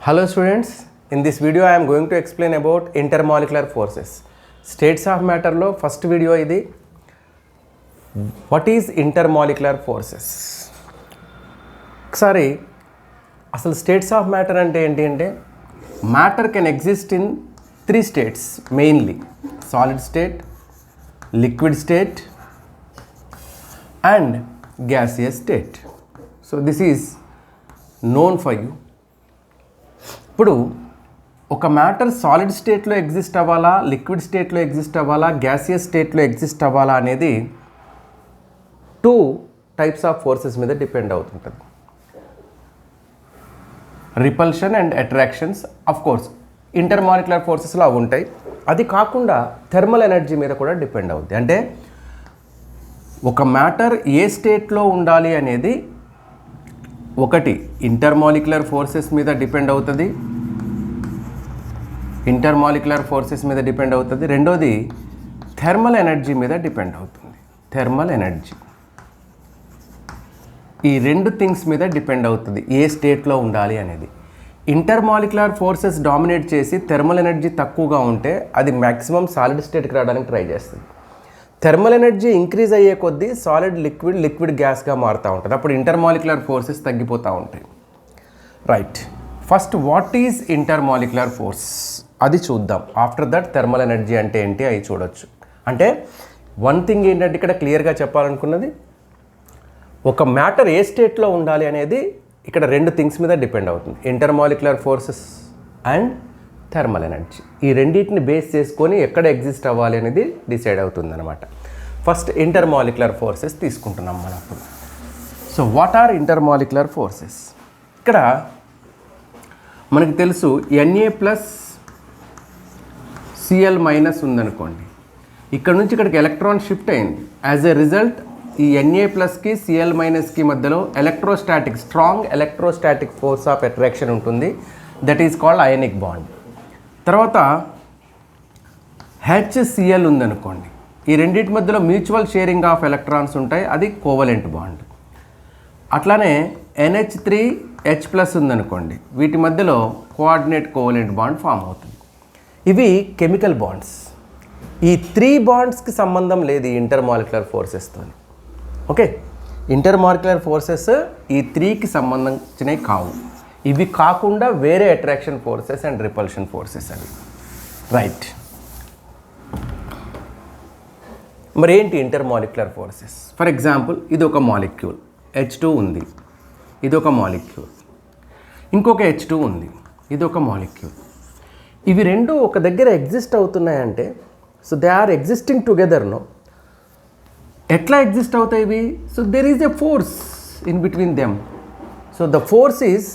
Hello students, in this video I am going to explain about intermolecular forces. States of matter lo first video idi. What is intermolecular forces? Sorry, asal states of matter ante enti ante matter can exist in three states mainly: solid state, liquid state and gaseous state. So this is known for you. ఇప్పుడు ఒక matter solid స్టేట్లో exist అవ్వాలా, liquid స్టేట్లో exist అవ్వాలా, gaseous స్టేట్లో exist అవ్వాలా అనేది two types of forces మీద డిపెండ్ అవుతుంటుంది. Repulsion and attractions. Of course intermolecular ఫోర్సెస్లో అవి ఉంటాయి. అది కాకుండా థర్మల్ ఎనర్జీ మీద కూడా డిపెండ్ అవుతుంది. అంటే ఒక మ్యాటర్ ఏ స్టేట్లో ఉండాలి అనేది ఒకటి ఇంటర్మాలిక్యులర్ ఫోర్సెస్ మీద డిపెండ్ అవుతుంది, రెండోది థర్మల్ ఎనర్జీ మీద డిపెండ్ అవుతుంది. థర్మల్ ఎనర్జీ ఈ రెండు థింగ్స్ మీద డిపెండ్ అవుతుంది ఏ స్టేట్లో ఉండాలి అనేది. ఇంటర్మాలిక్యులర్ ఫోర్సెస్ డామినేట్ చేసి థర్మల్ ఎనర్జీ తక్కువగా ఉంటే అది మ్యాక్సిమం సాలిడ్ స్టేట్కి రావడానికి ట్రై చేస్తుంది. థర్మల్ ఎనర్జీ ఇంక్రీజ్ అయ్యే కొద్దీ సాలిడ్ లిక్విడ్ గ్యాస్గా మారుతూ ఉంటుంది. అప్పుడు ఇంటర్మాలిక్యులర్ ఫోర్సెస్ తగ్గిపోతూ ఉంటాయి. Right, first what is intermolecular force అది చూద్దాం. ఆఫ్టర్ దట్ థర్మల్ ఎనర్జీ అంటే ఏంటి అవి చూడొచ్చు. అంటే వన్ థింగ్ ఏంటంటే ఇక్కడ క్లియర్గా చెప్పాలనుకున్నది, ఒక మ్యాటర్ ఏ స్టేట్లో ఉండాలి అనేది ఇక్కడ రెండు థింగ్స్ మీద డిపెండ్ అవుతుంది: intermolecular forces and thermal energy. ఈ రెండింటిని బేస్ చేసుకొని ఎక్కడ ఎగ్జిస్ట్ అవ్వాలి అనేది డిసైడ్ అవుతుంది అనమాట. ఫస్ట్ ఇంటర్మాలిక్యులర్ ఫోర్సెస్ తీసుకుంటున్నాం మనం అప్పుడు. So what are intermolecular forces? ఇక్కడ మనకు తెలుసు Na+Cl- ఉందనుకోండి. ఇక్కడ నుంచి ఇక్కడికి ఎలక్ట్రాన్ షిఫ్ట్ అయింది. యాజ్ ఎ రిజల్ట్ ఈ Na+కి Cl- మధ్యలో strong electrostatic force of attraction ఉంటుంది. That is called ionic bond. తర్వాత HCl ఉందనుకోండి. ఈ రెండింటి మధ్యలో మ్యూచువల్ షేరింగ్ ఆఫ్ ఎలక్ట్రాన్స్ ఉంటాయి, అది కోవలెంట్ బాండ్. అట్లానే NH3H+ ఉందనుకోండి. వీటి మధ్యలో కోఆర్డినేట్ కోవలెంట్ బాండ్ ఫామ్ అవుతుంది. ఇవి కెమికల్ బాండ్స్. ఈ 3 బాండ్స్కి సంబంధం లేదు ఈ ఇంటర్మాలిక్యులర్ ఫోర్సెస్తో. ఓకే, ఇంటర్మాలిక్యులర్ ఫోర్సెస్ ఈ 3కి సంబంధించినవి కావు. ఇవి కాకుండా వేరే attraction forces and repulsion forces అవి. రైట్, మరి ఏంటి ఇంటర్మాలిక్యులర్ ఫోర్సెస్? ఫర్ ఎగ్జాంపుల్ ఇది ఒక మాలిక్యూల్ H2 ఉంది, ఇది ఒక మాలిక్యూల్. ఇంకొక H2 ఉంది, ఇది ఒక మాలిక్యూల్. ఇవి రెండు ఒక దగ్గర ఎగ్జిస్ట్ అవుతున్నాయంటే, so they are existing together. No, ఎట్లా ఎగ్జిస్ట్ అవుతాయి ఇవి? So there is a force in between them. So the force is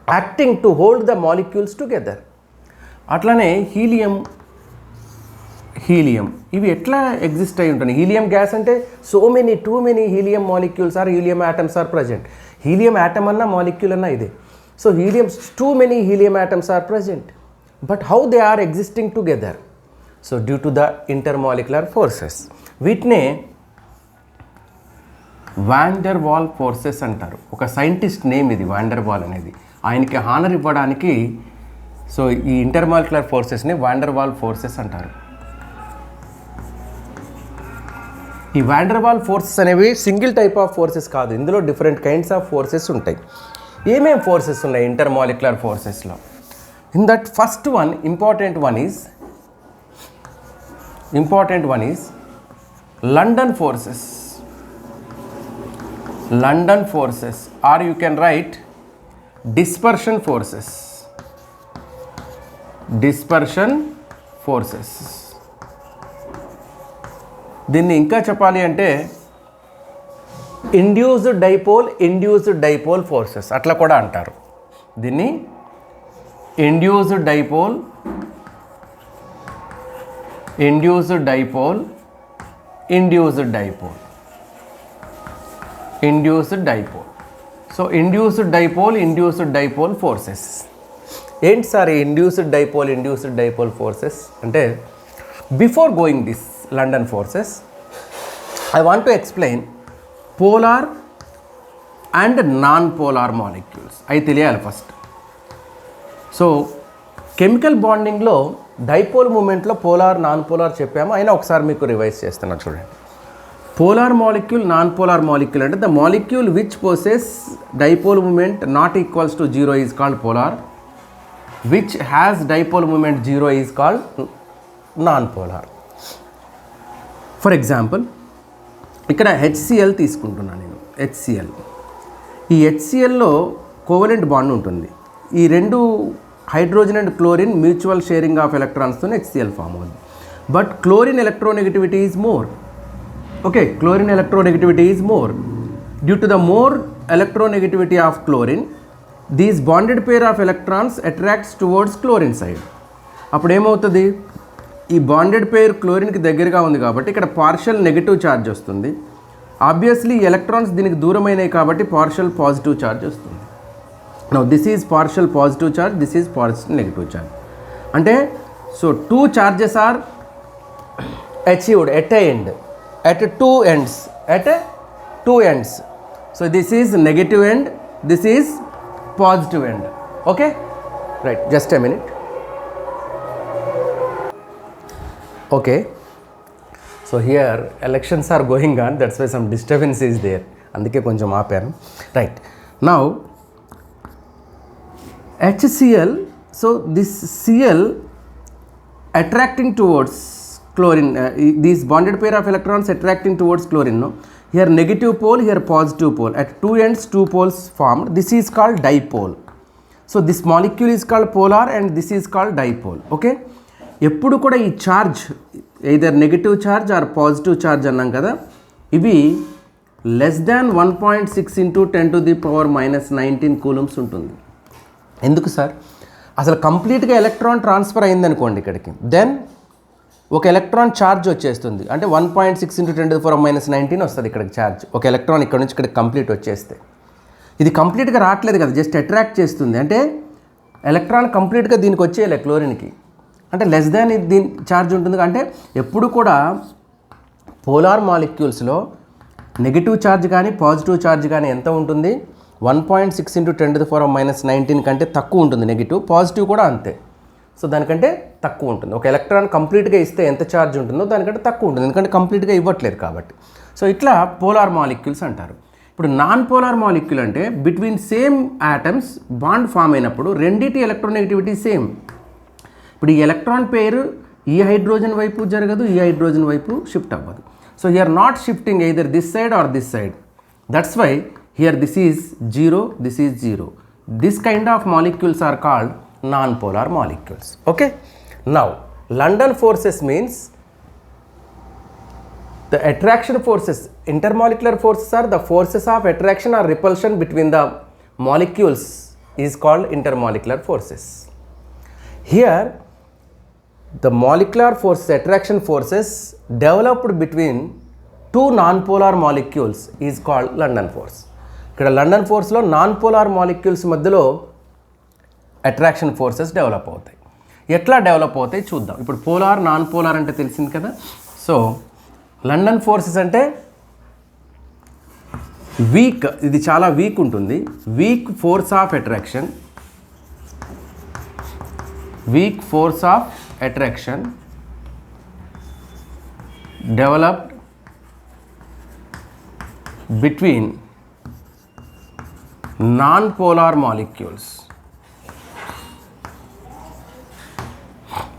acting to hold the molecules together. అట్లానే హీలియం ఇవి ఎట్లా ఎగ్జిస్ట్ అయి ఉంటాయి? హీలియం గ్యాస్ అంటే too many helium molecules or helium atoms are present. Helium atom అన్నా molecule అన్నా ఇదే. So too many helium atoms are present, but how they are existing together? So due to the intermolecular forces. వీటినే van der Waals forces అంటారు. ఒక scientist name ఇది, van der Waals అనేది. ఆయనకి honour ఇవ్వడానికి సో ఈ ఇంటర్మాలిక్యులర్ ఫోర్సెస్ని van der Waals forces అంటారు. ఈ వాన్ డెర్ వాల్ ఫోర్సెస్ అనేవి సింగిల్ టైప్ ఆఫ్ ఫోర్సెస్ కాదు, ఇందులో డిఫరెంట్ కైండ్స్ ఆఫ్ ఫోర్సెస్ ఉంటాయి. ఏమేం ఫోర్సెస్ ఉన్నాయి ఇంటర్మాలిక్యులర్ ఫోర్సెస్లో? In that first one important one is London forces or you can write dispersion forces. దీన్ని ఇంకా చెప్పాలి అంటే ఇండ్యూస్డ్ డైపోల్ ఫోర్సెస్ అట్లా కూడా అంటారు. దీన్ని induced dipole. So induced dipole forces ఏంటి సార్? ఇండ్యూస్డ్ డైపోల్ ఫోర్సెస్ అంటే before going this London forces I want to explain polar and non polar molecules అవి తెలియాలి ఫస్ట్. సో కెమికల్ బాండింగ్లో డైపోల్ మూమెంట్లో పోలార్ నాన్ పోలార్ చెప్పాము, అయినా ఒకసారి మీకు రివైజ్ చేస్తున్నా చూడండి. Polar molecule, non polar molecule అంటే the molecule which possess dipole moment not equals to 0 is called polar, which has dipole moment 0 is called non polar. For example ఇక్కడ HCl తీసుకుంటున్నాను నేను. HCl, ఈ HClలో కోవలెంట్ బాండ్ ఉంటుంది. ఈ రెండు hydrogen and chlorine mutual sharing of ఎలక్ట్రాన్స్తో HCl form అవుతుంది. But chlorine electronegativity is more. Okay, chlorine electronegativity is more. Due to the more electronegativity of chlorine, these bonded pair of electrons attracts towards chlorine side. అప్పుడు ఏమవుతుంది, ఈ bonded పేర్ క్లోరిన్కి దగ్గరగా ఉంది కాబట్టి ఇక్కడ partial negative charge వస్తుంది. Obviously ఈ electrons దీనికి దూరమైనవి కాబట్టి పార్షియల్ పాజిటివ్ ఛార్జ్ వస్తుంది. Now this is partial positive charge, this is partial negative charge. అంటే so 2 charges are achieved at a end, at 2 ends, at 2 ends. So this is negative end, this is positive end. Okay, right, just a minute. Okay, so here elections are going on, that's why some disturbance is there, అందుకే కొంచెం ఆపాను. Right, now HCl, so this Cl attracting towards chlorine, these bonded pair of electrons attracting towards chlorine, no? Here negative pole, here positive pole, at 2 ends 2 poles formed, this is called dipole. So this molecule is called polar and this is called dipole. Okay, ఎప్పుడు కూడా ఈ charge either negative charge or positive charge అన్నాం కదా, ఇవి less than 1.6 × 10⁻⁻19 coulombs ఉంటుంది. ఎందుకు sir, అసలు కంప్లీట్గా ఎలక్ట్రాన్ ట్రాన్స్ఫర్ అయిందనుకోండి ఇక్కడికి, దెన్ ఒక ఎలక్ట్రాన్ ఛార్జ్ వచ్చేస్తుంది, అంటే 1.6 × 10⁻19 వస్తుంది ఇక్కడికి ఛార్జ్. ఒక ఎలక్ట్రాన్ ఇక్కడ నుంచి ఇక్కడికి కంప్లీట్ వచ్చేస్తే, ఇది కంప్లీట్గా రావట్లేదు కదా, జస్ట్ అట్రాక్ట్ చేస్తుంది. అంటే ఎలక్ట్రాన్ కంప్లీట్గా దీనికి వచ్చేయాలి క్లోరిన్కి, అంటే లెస్ దాన్ దీని ఛార్జ్ ఉంటుంది. అంటే ఎప్పుడు కూడా పోలార్ మాలిక్యూల్స్లో నెగిటివ్ ఛార్జ్ కానీ పాజిటివ్ ఛార్జ్ కానీ ఎంత ఉంటుంది, 1.6 × 10⁻19 కంటే తక్కువ ఉంటుంది నెగిటివ్, పాజిటివ్ కూడా అంతే. సో దానికంటే తక్కువ ఉంటుంది. ఒక ఎలక్ట్రాన్ కంప్లీట్గా ఇస్తే ఎంత ఛార్జ్ ఉంటుందో దానికంటే తక్కువ ఉంటుంది, ఎందుకంటే కంప్లీట్గా ఇవ్వట్లేదు కాబట్టి. సో ఇట్లా పోలార్ మాలిక్యూల్స్ అంటారు. ఇప్పుడు నాన్ పోలార్ మాలిక్యూల్ అంటే between same atoms bond form అయినప్పుడు రెండింటి ఎలక్ట్రోనెగటివిటీ సేమ్. ఇప్పుడు ఈ ఎలక్ట్రాన్ పేరు ఈ హైడ్రోజన్ వైపు జరగదు, ఈ హైడ్రోజన్ వైపు షిఫ్ట్ అవ్వదు. So you're not shifting either this side or this side. That's why here this is 0, this is 0. This kind of molecules are called non-polar molecules. Okay, now London forces means the attraction forces. Intermolecular forces are the forces of attraction or repulsion between the molecules is called intermolecular forces. Here the molecular forces, attraction forces developed between 2 non-polar molecules is called London force. ఇక్కడ London ఫోర్స్లో non polar molecules మధ్యలో attraction forces develop అవుతాయి. ఎట్లా develop అవుతాయి చూద్దాం. ఇప్పుడు polar non polar అంటే తెలిసింది కదా. సో లండన్ ఫోర్సెస్ అంటే వీక్, ఇది చాలా వీక్ ఉంటుంది. Week force of attraction, week force of attraction developed between non polar molecules.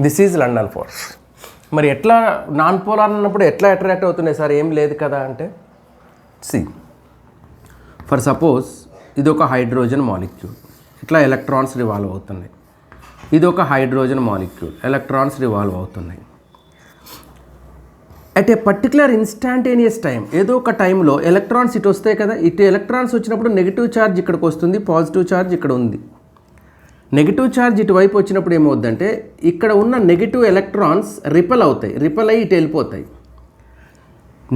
This is London force. మరి ఎట్లా నాన్ పోలార్ అన్నప్పుడు ఎట్లా అట్రాక్ట్ అవుతున్నాయి సార్, ఏం లేదు కదా అంటే, సి ఫర్ సపోజ్ ఇది ఒక హైడ్రోజన్ మాలిక్యూల్, ఇట్లా ఎలక్ట్రాన్స్ రివాల్వ్ అవుతున్నాయి. ఇది ఒక హైడ్రోజన్ మాలిక్యూల్, ఎలక్ట్రాన్స్ రివాల్వ్ అవుతున్నాయి. At a particular instantaneous time, ఏదో ఒక టైంలో ఎలక్ట్రాన్స్ ఇటు వస్తాయి కదా, ఇటు ఎలక్ట్రాన్స్ వచ్చినప్పుడు నెగిటివ్ ఛార్జ్ ఇక్కడికి వస్తుంది, పాజిటివ్ ఛార్జ్ ఇక్కడ ఉంది. నెగిటివ్ ఛార్జ్ ఇటువైపు వచ్చినప్పుడు ఏమవుద్దంటే ఇక్కడ ఉన్న నెగిటివ్ ఎలక్ట్రాన్స్ రిపెల్ అవుతాయి, రిపెల్ అయ్యి ఇటు వెళ్ళిపోతాయి.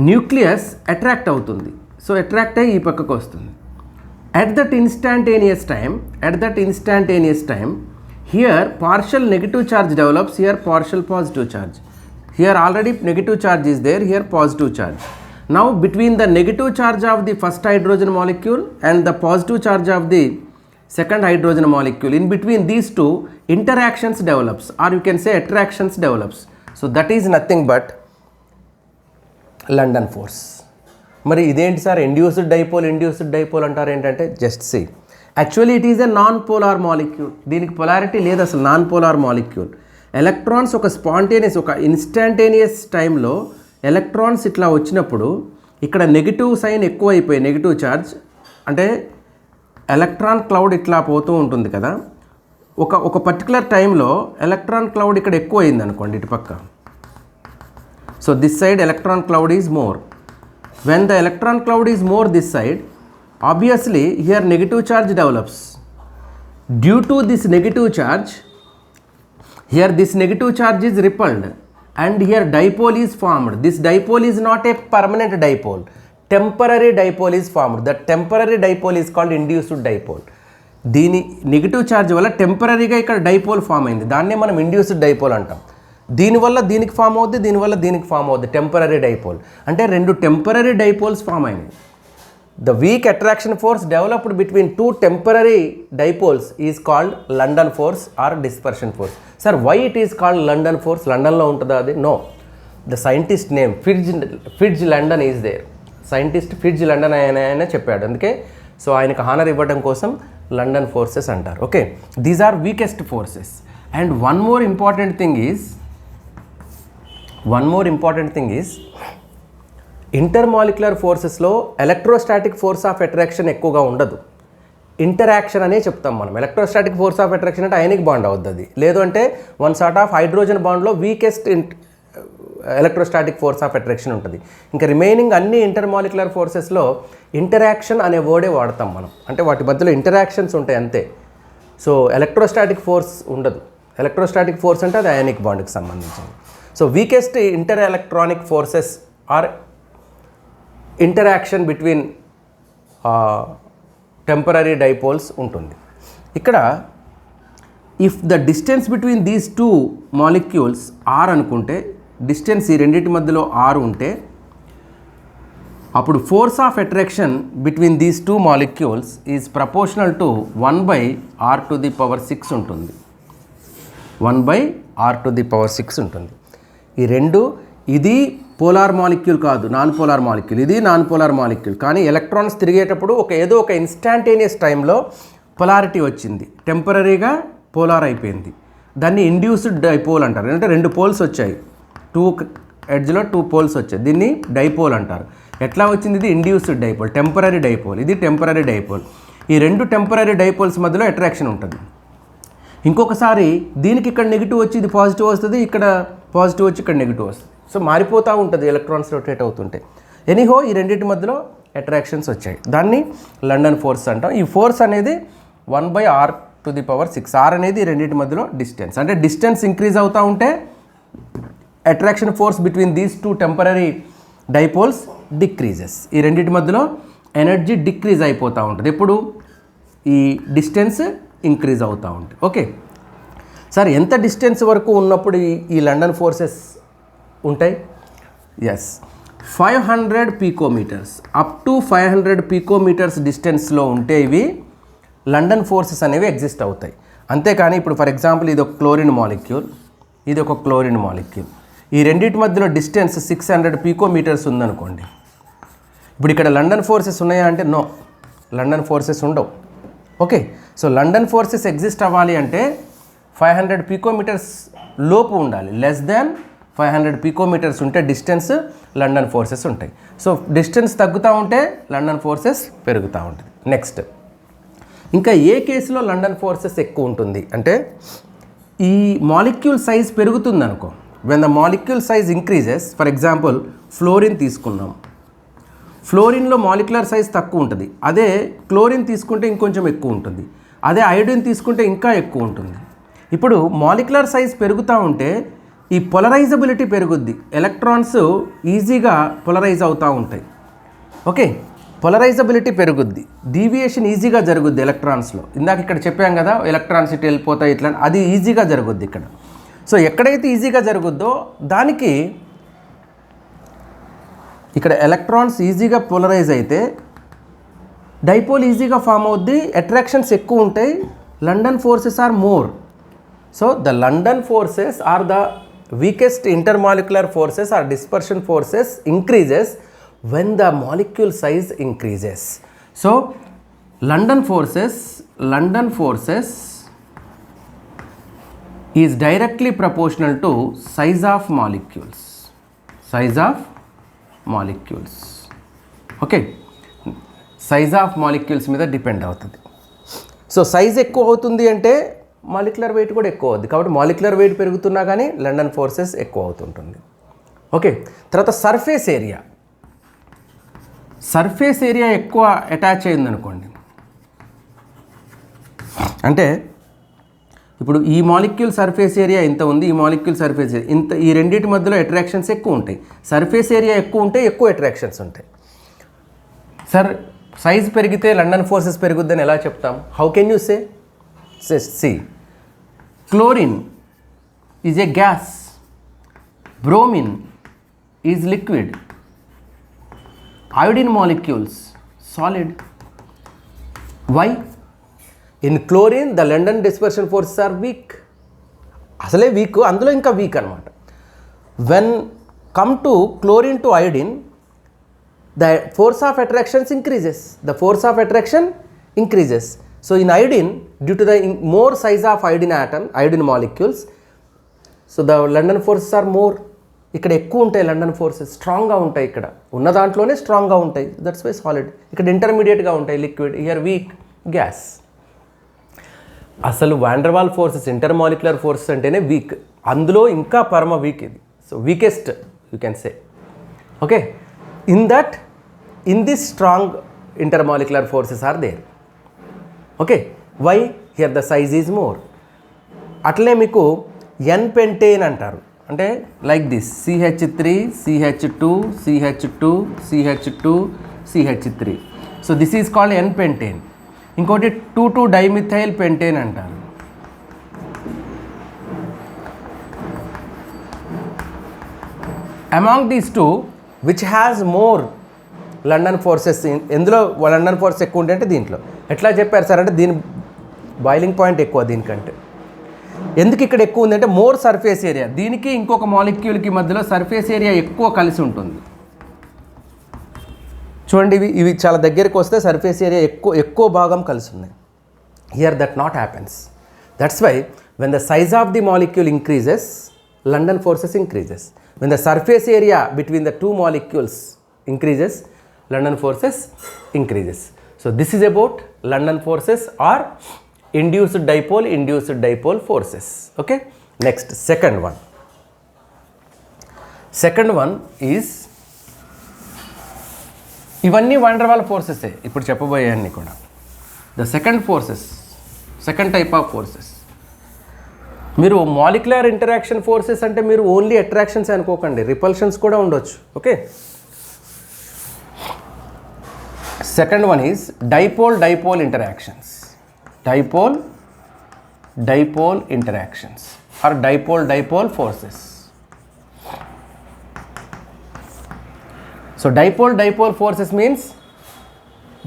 న్యూక్లియస్ అట్రాక్ట్ అవుతుంది, సో అట్రాక్ట్ అయ్యి ఈ పక్కకు వస్తుంది. At that instantaneous time here partial negative charge develops, here partial positive charge. Here already negative charge is there, here positive charge. Now between the negative charge of the first hydrogen molecule and the positive charge of the second hydrogen molecule. In between these two, interactions develops, or you can say attractions develops. So that is nothing but London force. మరి ఇదేంటి sir induced dipole అంటారు ఏంటంటే, just see, actually it is a non polar molecule. దీనికి polarity లేదు అసలు, non polar molecule. Electrons ఒక spontaneous, ఒక instantaneous టైంలో ఎలక్ట్రాన్స్ ఇట్లా వచ్చినప్పుడు ఇక్కడ నెగిటివ్ సైన్ ఎక్కువ అయిపోయి, నెగిటివ్ ఛార్జ్ అంటే ఎలక్ట్రాన్ క్లౌడ్ ఇట్లా పోతూ ఉంటుంది కదా, ఒక పర్టికులర్ టైంలో ఎలక్ట్రాన్ క్లౌడ్ ఇక్కడ ఎక్కువ అయింది అనుకోండి ఇటు పక్క. So this side electron cloud is more. When the electron cloud is more this side, obviously here negative charge develops. Due to this negative charge, here this negative charge is repelled and here dipole is formed. This dipole is not a permanent dipole. Temporary dipole is formed. The temporary dipole is called induced dipole. దీని negative charge వల్ల టెంపరీగా ఇక్కడ dipole form అయింది, దాన్నే మనం induced dipole అంటాం. దీనివల్ల దీనికి ఫామ్ అవుద్ది, దీనివల్ల దీనికి ఫామ్ అవుద్ది, టెంపరీ డైపోల్. అంటే రెండు టెంపరీ డైపోల్స్ ఫామ్ అయినాయి. The weak attraction force developed between two temporary dipoles is called London force or dispersion force. Sir, why it is called London force? London lo untada adi? No. The scientist name Fitz London is there. Scientist Fitz London ayana cheppadu. Anduke so ayaniki honor iవ్వడం కోసం London forces antaru. Okay, these are weakest forces. And one more important thing is intermolecular ఫోర్సెస్లో electrostatic force of attraction ఎక్కువగా ఉండదు, interaction అనే చెప్తాం మనం. Electrostatic force of attraction అంటే ionic bond అవుద్ది అది, లేదు అంటే వన్ సార్ట్ ఆఫ్ హైడ్రోజన్ బాండ్లో weakest electrostatic force of attraction ఉంటుంది. ఇంకా రిమైనింగ్ అన్ని ఇంటర్మాలిక్యులర్ ఫోర్సెస్లో ఇంటరాక్షన్ అనే వర్డే వాడతాం మనం, అంటే వాటి మధ్యలో ఇంటరాక్షన్స్ ఉంటాయి అంతే. సో ఎలక్ట్రోస్టాటిక్ ఫోర్స్ ఉండదు. ఎలక్ట్రోస్టాటిక్ ఫోర్స్ అంటే అది అయానిక్ బాండ్కి సంబంధించింది. So weakest inter electronic forces are interaction between temporary dipoles ఉంటుంది. ఇక్కడ if the distance between these two molecules R అనుకుంటే, డిస్టెన్స్ ఈ రెండింటి మధ్యలో ఆర్ ఉంటే, అప్పుడు force of attraction between these two molecules is proportional to 1/r⁶ ఉంటుంది. 1/r⁶ ఉంటుంది. ఈ రెండు, ఇది పోలార్ మాలిక్యూల్ కాదు, నాన్ పోలార్ మాలిక్యూల్, ఇది నాన్ పోలార్ మాలిక్యూల్. కానీ ఎలక్ట్రాన్స్ తిరిగేటప్పుడు ఏదో ఒక ఇన్స్టాంటేనియస్ టైంలో పొలారిటీ వచ్చింది, టెంపరీగా పోలార్ అయిపోయింది. దాన్ని ఇండ్యూస్డ్ డైపోల్ అంటారు. అంటే రెండు పోల్స్ వచ్చాయి, టూ ఎడ్జ్లో టూ పోల్స్ వచ్చాయి, దీన్ని డైపోల్ అంటారు. ఎట్లా వచ్చింది? ఇది ఇండ్యూస్డ్ డైపోల్, టెంపరీ డైపోల్, ఇది టెంపరీ డైపోల్. ఈ రెండు టెంపరీ డైపోల్స్ మధ్యలో అట్రాక్షన్ ఉంటుంది. ఇంకొకసారి దీనికి ఇక్కడ నెగిటివ్ వచ్చి ఇది పాజిటివ్ వస్తుంది, ఇక్కడ పాజిటివ్ వచ్చి ఇక్కడ నెగిటివ్ వస్తుంది. సో మారిపోతూ ఉంటుంది ఎలక్ట్రాన్స్ రొటేట్ అవుతుంటే. ఎనీహో ఈ రెండింటి మధ్యలో అట్రాక్షన్స్ వచ్చాయి, దాన్ని లండన్ ఫోర్స్ అంటాం. ఈ ఫోర్స్ అనేది 1/r⁶. ఆర్ అనేది ఈ రెండింటి మధ్యలో డిస్టెన్స్. అంటే డిస్టెన్స్ ఇంక్రీజ్ అవుతూ ఉంటే attraction force between these two temporary dipoles decreases. ఈ రెండింటి మధ్యలో ఎనర్జీ డిక్రీజ్ అయిపోతూ ఉంటుంది. ఎప్పుడు? ఈ డిస్టెన్స్ ఇంక్రీజ్ అవుతూ ఉంటుంది. ఓకే సార్, ఎంత డిస్టెన్స్ వరకు ఉన్నప్పుడు ఈ లండన్ ఫోర్సెస్ ఉంటాయి? ఎస్, 500 పికోమీటర్స్, అప్ టు 500 పికోమీటర్స్ డిస్టెన్స్లో ఉంటే ఇవి లండన్ ఫోర్సెస్ అనేవి ఎగ్జిస్ట్ అవుతాయి. అంతేకాని ఇప్పుడు ఫర్ ఎగ్జాంపుల్ ఇది ఒక క్లోరిన్ మాలిక్యూల్, ఇది ఒక క్లోరిన్ మాలిక్యూల్, ఈ రెండింటి మధ్యలో డిస్టెన్స్ 600 పికోమీటర్స్ ఉందనుకోండి. ఇప్పుడు ఇక్కడ లండన్ ఫోర్సెస్ ఉన్నాయా అంటే నో, లండన్ ఫోర్సెస్ ఉండవు. Okay, so London forces exist అవ్వాలి అంటే 500 పికోమీటర్స్ లోపు ఉండాలి. లెస్ దాన్ 500 పికోమీటర్స్ ఉంటే డిస్టెన్స్ లండన్ ఫోర్సెస్ ఉంటాయి. సో డిస్టెన్స్ తగ్గుతూ ఉంటే లండన్ ఫోర్సెస్ పెరుగుతూ ఉంటుంది. నెక్స్ట్, ఇంకా ఏ కేసులో లండన్ ఫోర్సెస్ ఎక్కువ ఉంటుంది అంటే, ఈ మాలిక్యూల్ సైజ్ పెరుగుతుంది అనుకో. When the molecule size increases, for example fluorine తీసుకున్నాం, ఫ్లోరిన్లో మాలిక్యులర్ సైజ్ తక్కువ ఉంటుంది, అదే క్లోరిన్ తీసుకుంటే ఇంకొంచెం ఎక్కువ ఉంటుంది, అదే అయోడిన్ తీసుకుంటే ఇంకా ఎక్కువ ఉంటుంది. ఇప్పుడు మాలిక్యులర్ సైజ్ పెరుగుతూ ఉంటే ఈ పొలరైజబిలిటీ పెరుగుద్ది, ఎలక్ట్రాన్స్ ఈజీగా పొలరైజ్ అవుతూ ఉంటాయి. ఓకే, పొలరైజబిలిటీ పెరుగుద్ది, డీవియేషన్ ఈజీగా జరుగుద్ది ఎలక్ట్రాన్స్లో. ఇందాక ఇక్కడ చెప్పాం కదా, ఎలక్ట్రాన్స్ ఇటు వెళ్ళిపోతాయి ఇట్లా, అది ఈజీగా జరుగుద్ది ఇక్కడ. సో ఎక్కడైతే ఈజీగా జరుగుద్దో దానికి ఇక్కడ ఎలక్ట్రాన్స్ ఈజీగా పోలరైజ్ అయితే డైపోల్ ఈజీగా ఫామ్ అవుద్ది, అట్రాక్షన్స్ ఎక్కువ ఉంటాయి, London forces are more. So the London forces are the weakest intermolecular forces or dispersion forces increases when the molecule size increases. So London forces is directly proportional to size of molecules. Okay, size of molecules మీద depend అవుతుంది. So size ఎక్కువ అవుతుంది అంటే molecular weight కూడా ఎక్కువ అవుతుంది, కాబట్టి molecular weight పెరుగుతున్నా కానీ లండన్ ఫోర్సెస్ ఎక్కువ అవుతుంటుంది. ఓకే, తర్వాత సర్ఫేస్ ఏరియా ఎక్కువ అటాచ్ అయిందనుకోండి, అంటే ఇప్పుడు ఈ మాలిక్యూల్ సర్ఫేస్ ఏరియా ఇంత ఉంది, ఈ మాలిక్యూల్ సర్ఫేస్ ఏరియా ఇంత, ఈ రెండింటి మధ్యలో అట్రాక్షన్స్ ఎక్కువ ఉంటాయి. సర్ఫేస్ ఏరియా ఎక్కువ ఉంటే ఎక్కువ అట్రాక్షన్స్ ఉంటాయి. సార్ సైజ్ పెరిగితే లండన్ ఫోర్సెస్ పెరుగుద్దని ఎలా చెప్తాం? How can you say? See, chlorine is a gas, bromine is liquid, iodine molecules solid. Why? In chlorine the London dispersion forces are weak. అసలే week, అందులో ఇంకా వీక్ అనమాట. When come to chlorine to iodine, the force of attraction increases. So in iodine, due to the more size of iodine molecules, so the London forces are more. ఇక్కడ ఎక్కువ ఉంటాయి London forces, స్ట్రాంగ్గా ఉంటాయి, ఇక్కడ ఉన్న దాంట్లోనే స్ట్రాంగ్గా ఉంటాయి, దట్స్ వై సాలిడ్. ఇక్కడ ఇంటర్మీడియట్గా ఉంటాయి, లిక్విడ్, హియర్ వీక్, గ్యాస్. అసలు వాండర్వాల్ ఫోర్సెస్ ఇంటర్మాలిక్యులర్ ఫోర్సెస్ అంటేనే వీక్, అందులో ఇంకా పరమ వీక్ ఇది. So weakest you can say. Okay, in this strong intermolecular forces are there. Okay, why? Here the size is more. అట్లే మీకు ఎన్ పెంటేన్ అంటారు, అంటే like this CH3 CH2 CH2 CH2 CH3. So this is called N pentane. ఇంకోటి 2,2 dimethyl pentane అంటారు. Among these two which has more London forces, ఎందులో London force ఎక్కువ ఉంటే అంటే దీంట్లో. ఎట్లా చెప్పారు సార్ అంటే దీని బాయిలింగ్ పాయింట్ ఎక్కువ దీనికంటే. ఎందుకు ఇక్కడ ఎక్కువ ఉందంటే మోర్ సర్ఫేస్ ఏరియా, దీనికి ఇంకొక మాలిక్యూల్కి మధ్యలో సర్ఫేస్ ఏరియా ఎక్కువ కలిసి ఉంటుంది. చూడండి, ఇవి చాలా దగ్గరికి వస్తే సర్ఫేస్ ఏరియా ఎక్కువ భాగం కలిసి ఉన్నాయి. Here that not happens. That's why when the size of the molecule increases, London forces increases. When the surface area between the two molecules increases, London forces increases. So this is about London forces or induced dipole forces. Okay, next second one is ఇవన్నీ van der Waal ఫోర్సెసే ఇప్పుడు చెప్పబోయేవన్నీ కూడా. The second type of forces. మీరు molecular interaction forces అంటే మీరు only attractions అనుకోకండి, repulsions కూడా ఉండొచ్చు. Okay, second one is dipole interactions. Dipole interactions or dipole forces. So dipole forces means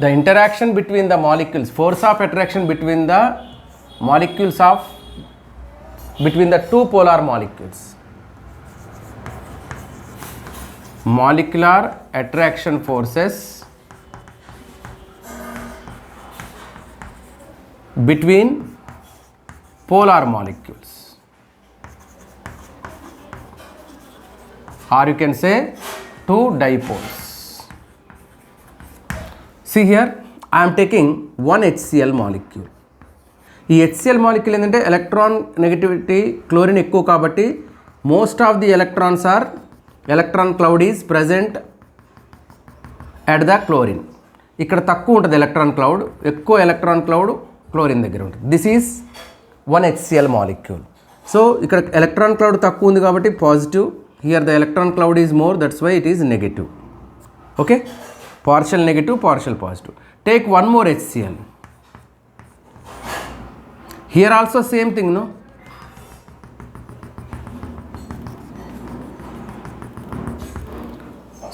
the interaction between the molecules, force of attraction between the molecules between the two polar molecules. Molecular attraction forces between polar molecules, or you can say two dipoles. See here, I am taking one HCl molecule. ఈ HCl molecule ఏంటంటే electron negativity chlorine ఎక్కువ కాబట్టి most of the electron cloud is present at the chlorine. ఇక్కడ తక్కువ ఉంటుంది electron cloud, ఎక్కువ electron cloud chlorine దగ్గర ఉంటుంది. This is one HCl molecule. So ఇక్కడ ఎలక్ట్రాన్ క్లౌడ్ తక్కువ ఉంది కాబట్టి positive, here the electron cloud is more, that's why it is negative. Okay, partial negative, partial positive. Take one more HCl. Here also same thing, no?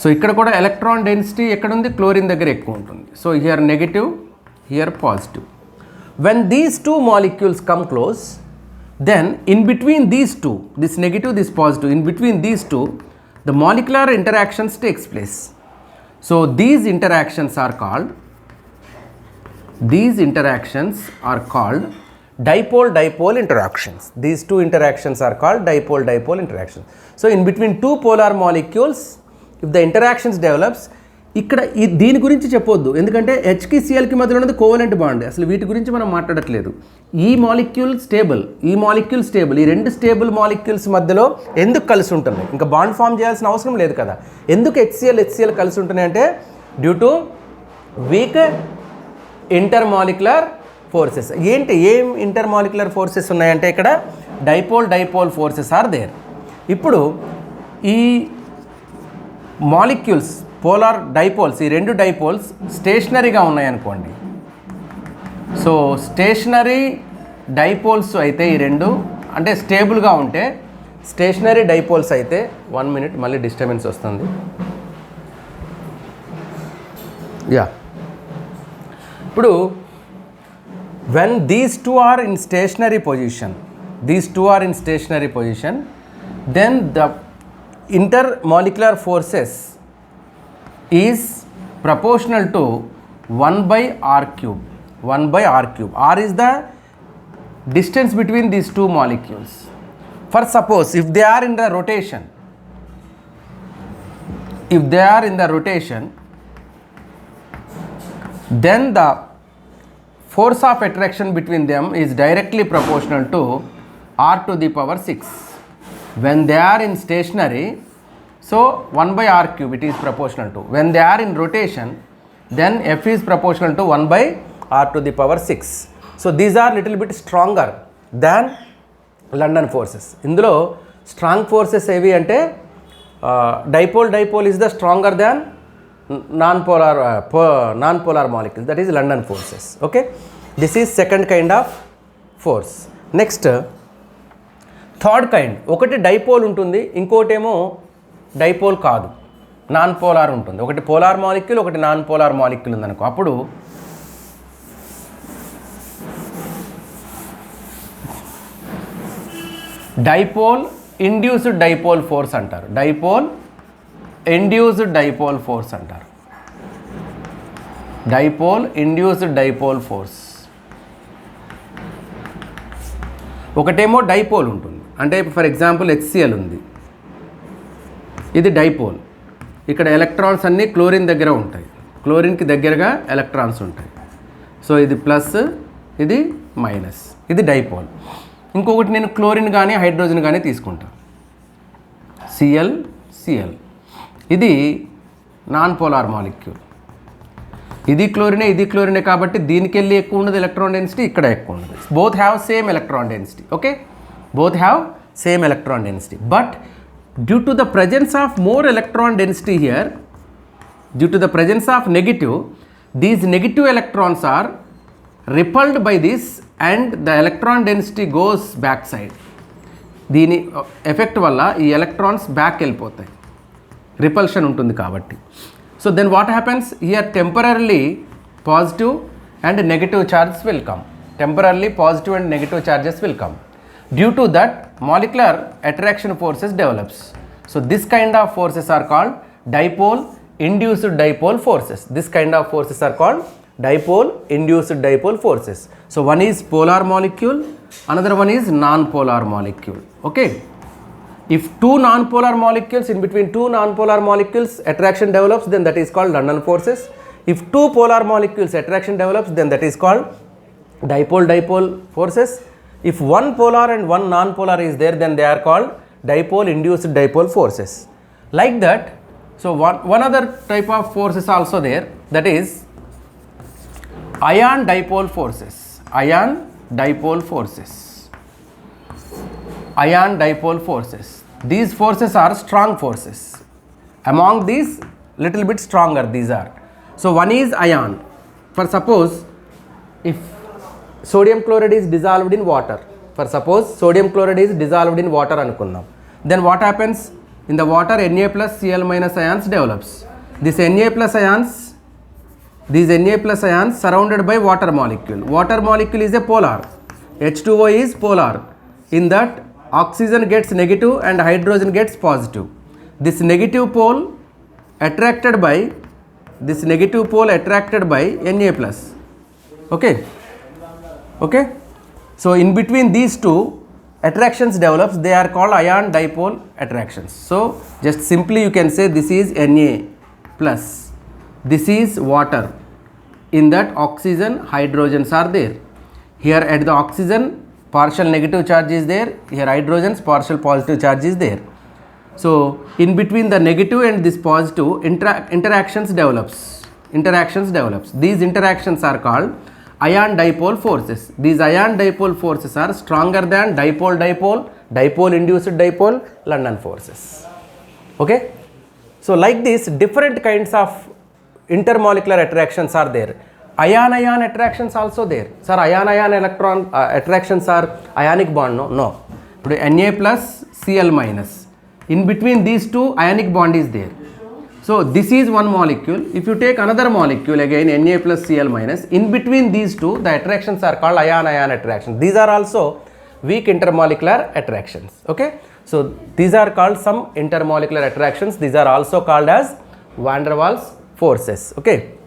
So ఇక్కడ కూడా electron density ఎక్కడ ఉంది, క్లోరిన్ దగ్గర ఎక్కువ ఉంటుంది. So here negative, here positive. When these two molecules come close, then in between these two, this negative, this positive, in between these two, the molecular interactions takes place. So these interactions are called dipole-dipole interactions. These two interactions are called dipole-dipole interactions. So in between two polar molecules, if the interactions develops, ఇక్కడ దీని గురించి చెప్పొద్దు, ఎందుకంటే హెచ్కి సిఎల్కి మధ్యలో ఉన్నది covalent bond. అసలు వీటి గురించి మనం మాట్లాడట్లేదు. ఈ మాలిక్యూల్ స్టేబుల్, ఈ మాలిక్యూల్ స్టేబుల్, ఈ రెండు స్టేబుల్ మాలిక్యూల్స్ మధ్యలో ఎందుకు కలిసి ఉంటున్నాయి? ఇంకా బాండ్ ఫామ్ చేయాల్సిన అవసరం లేదు కదా. ఎందుకు హెచ్సిఎల్ కలిసి ఉంటున్నాయి అంటే due to week intermolecular forces. ఏం ఇంటర్మాలిక్యులర్ ఫోర్సెస్ ఉన్నాయంటే ఇక్కడ డైపోల్ ఫోర్సెస్ ఆర్ దేర్. ఇప్పుడు ఈ మాలిక్యూల్స్ పోలార్ డైపోల్స్, ఈ రెండు డైపోల్స్ స్టేషనరీగా ఉన్నాయనుకోండి. సో స్టేషనరీ డైపోల్స్ అయితే ఈ రెండు అంటే స్టేబుల్గా ఉంటే, స్టేషనరీ డైపోల్స్ అయితే 1 minute మళ్ళీ డిస్టర్బెన్స్ వస్తుంది. ఇప్పుడు when these two are in stationary position, then the intermolecular forces is proportional to 1/r cube. R is the distance between these two molecules. For suppose if they are in the rotation, then the force of attraction between them is directly proportional to r to the power 6. When they are in stationary, so 1/r cube it is proportional to. When they are in rotation, then F is proportional to 1/r to the power 6. So these are little bit stronger than London forces. ఇందులో strong forces ఏవి అంటే dipole is the stronger than non-polar molecule, that is London forces. Okay, this is second kind of force. Next, third kind, ఒకటి dipole ఉంటుంది, ఇంకోటేమో dipole కాదు, non polar ఉంటుంది. ఒకటి polar molecule, ఒకటి నాన్ పోలార్ మాలిక్యూల్ ఉందనుకో, అప్పుడు డైపోల్ ఇండ్యూస్డ్ డైపోల్ ఫోర్స్ అంటారు. డైపోల్ ఇండ్యూస్డ్ డైపోల్ ఫోర్స్ అంటారు. Dipole induced dipole force. ఒకటేమో డైపోల్ ఉంటుంది, అంటే ఫర్ ఎగ్జాంపుల్ HCl ఉంది, ఇది డైపోల్. ఇక్కడ ఎలక్ట్రాన్స్ అన్నీ క్లోరిన్ దగ్గర ఉంటాయి, క్లోరిన్కి దగ్గరగా ఎలక్ట్రాన్స్ ఉంటాయి. సో ఇది ప్లస్, ఇది మైనస్, ఇది డైపోల్. ఇంకొకటి నేను క్లోరిన్ కానీ హైడ్రోజన్ కానీ తీసుకుంటాను, Cl, ఇది నాన్ పోలార్ మాలిక్యూల్. ఇది క్లోరినే కాబట్టి దీనికి వెళ్ళి ఎక్కువ ఉన్నది ఎలక్ట్రాన్ డెన్సిటీ, ఇక్కడ ఎక్కువ ఉన్నది. Both have same electron density. Okay, both have same electron density, but due to the presence of more electron density here, due to the presence of negative, these negative electrons are repelled by this and the electron density goes back side. దీని effect వల్ల ఈ electrons back వెళ్ళిపోతాయి, repulsion ఉంటుంది కాబట్టి. So then what happens here, temporary positive and negative charges will come. Temporary positive and negative charges will come. Due to that, molecular attraction forces develops. So this kind of forces are called dipole-induced dipole forces. This kind of forces are called dipole-induced dipole forces. So one is polar molecule, another one is non-polar molecule. Okay. If two non-polar molecules, in between two non-polar molecules attraction develops, then that is called London forces. If two polar molecules attraction develops, then that is called dipole-dipole forces. If one polar and one non-polar is there, then they are called dipole-induced dipole forces. Like that, so one other type of forces also there, that is ion dipole forces. Ion dipole forces. These forces are strong forces. Among these, little bit stronger these are. So one is ion. For suppose if sodium chloride is dissolved in water, for suppose sodium chloride is dissolved in water అనుకుందాం, then what happens, in the water Na plus Cl minus ions develops. These Na plus ions surrounded by water molecule. Water molecule is a polar. H2O is polar. In that oxygen gets negative and hydrogen gets positive. This negative pole attracted by Na plus. Okay. So in between these two attractions develops, they are called ion dipole attractions. So just simply you can say this is Na plus, this is water. In that oxygen, hydrogens are there. Here at the oxygen, partial negative charge is there. Here hydrogens, partial positive charge is there. So in between the negative and this positive, interactions develops. These interactions are called ion dipole forces. These ion dipole forces are stronger than dipole induced dipole, London forces. Okay. So like this, different kinds of intermolecular attractions are there. Ion attractions also there. Sir, ion electron attractions are ionic bond? No. Today Na plus Cl minus. In between these two, ionic bond is there. So this is one molecule. If you take another molecule again, Na plus Cl minus, in between these two, the attractions are called ion attractions. These are also weak intermolecular attractions. Okay. So these are called some intermolecular attractions. These are also called as van der Waals forces. Okay.